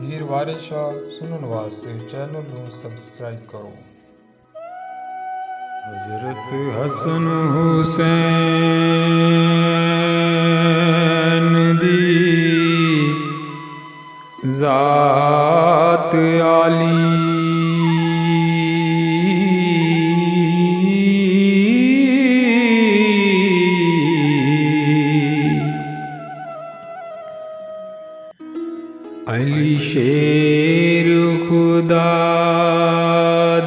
ਹੀਰ ਵਾਰਿਸ ਸ਼ਾਹ ਸੁਣਨ ਵਾਸਤੇ ਚੈਨਲ ਨੂੰ ਸਬਸਕ੍ਰਾਈਬ ਕਰੋ। हजरत हसन हुसैन दी जात आली अली शेर खुदा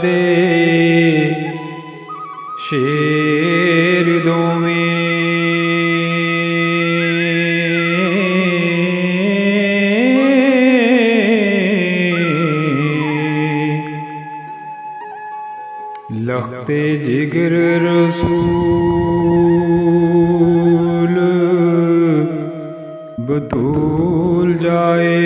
दे शेर दोवें लखते जिगर रसूल बतूल जाए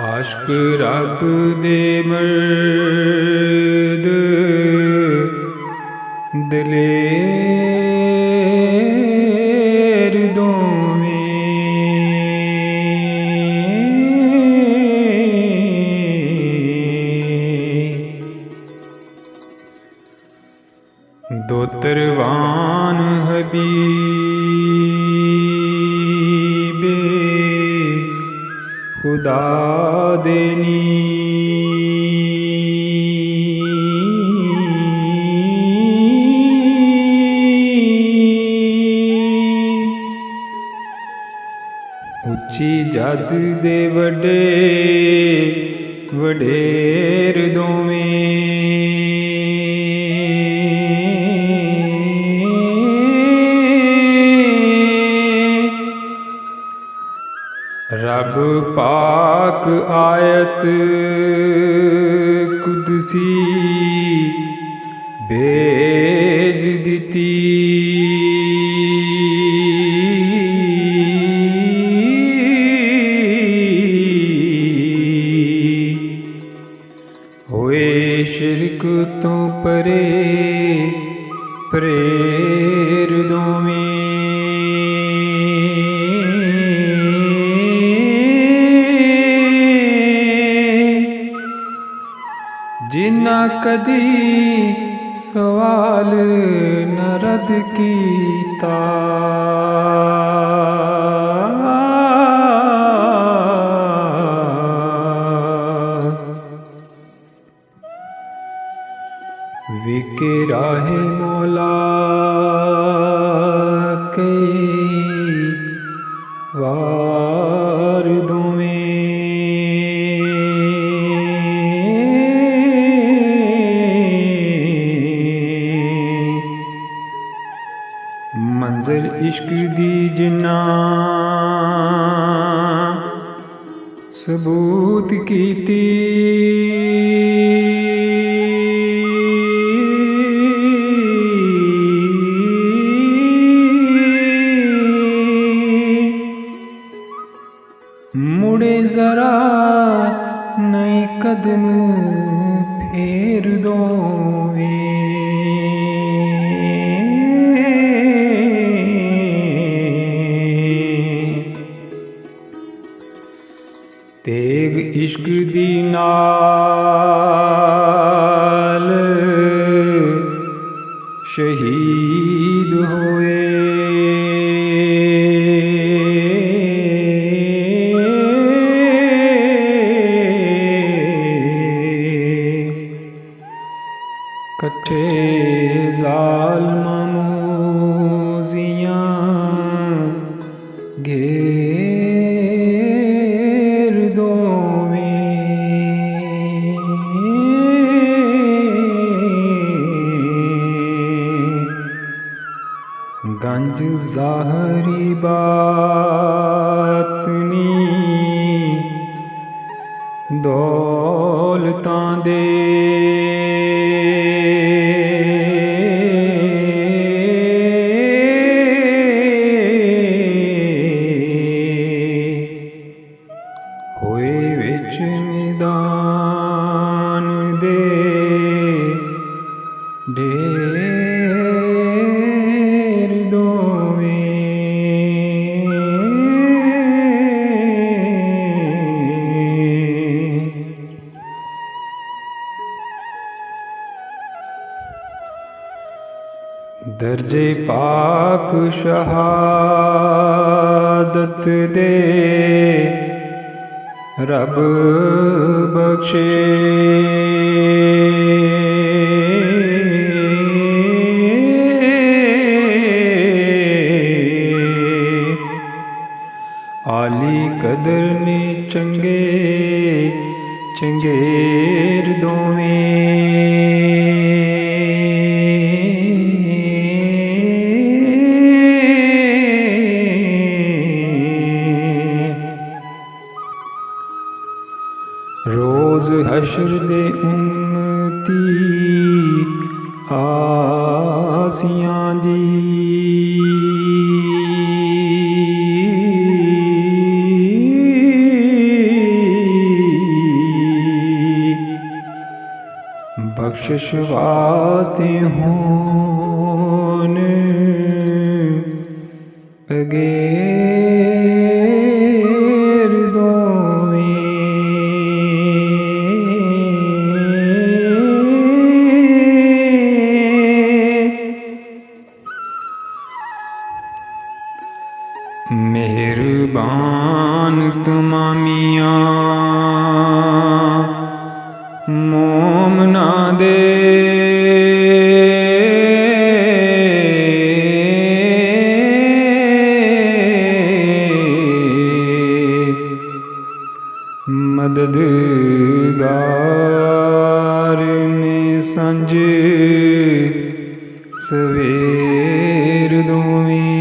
आश्क रब दे मर्द दलेर दोवें दो तरवान हबीबे खुदा देनी उच्ची जद दे वडे वडेर दोवें रब पाक आयत कुदसी भेज दिती होए शिरक तो परे परेर दोवें जिन्ना कदी सवाल न रद कीता विके राहे मौला के वार मंजिल इश्क दी जिन्ना सबूत कीती मुड़े जरा नई कदम फेर दोवें तेग इश्क दी नाल शहीद होए कट्ठे ज़ालिमां मूज़ियां घेर दोवें गंज ज़ाहरी बातनी दौलतां दे ढेर दोवें दर्जे पाक शहादत दे रब बख्शे आली कदर ने चंगे चंगेर दोवें रोज हशर दे उम्मती आसियां दी बख्शिश वास्ते होन अगेर दोवें मेहरबान तमामियां मोमना दे मददगार ने संज सवेर दोवें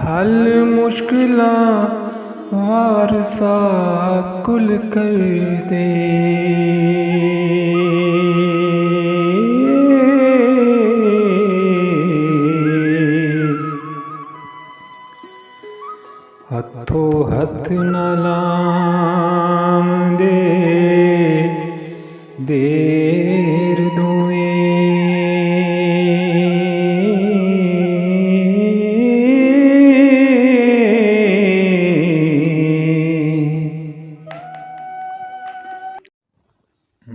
हल मुश्किलां वारसा कुल कर दे हथों हथ न लाम दे देर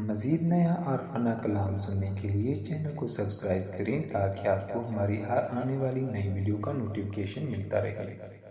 मज़ीद नया और फना कलाम सुनने के लिए चैनल को सब्सक्राइब करें ताकि आपको हमारी हर आने वाली नई वीडियो का नोटिफिकेशन मिलता रहे।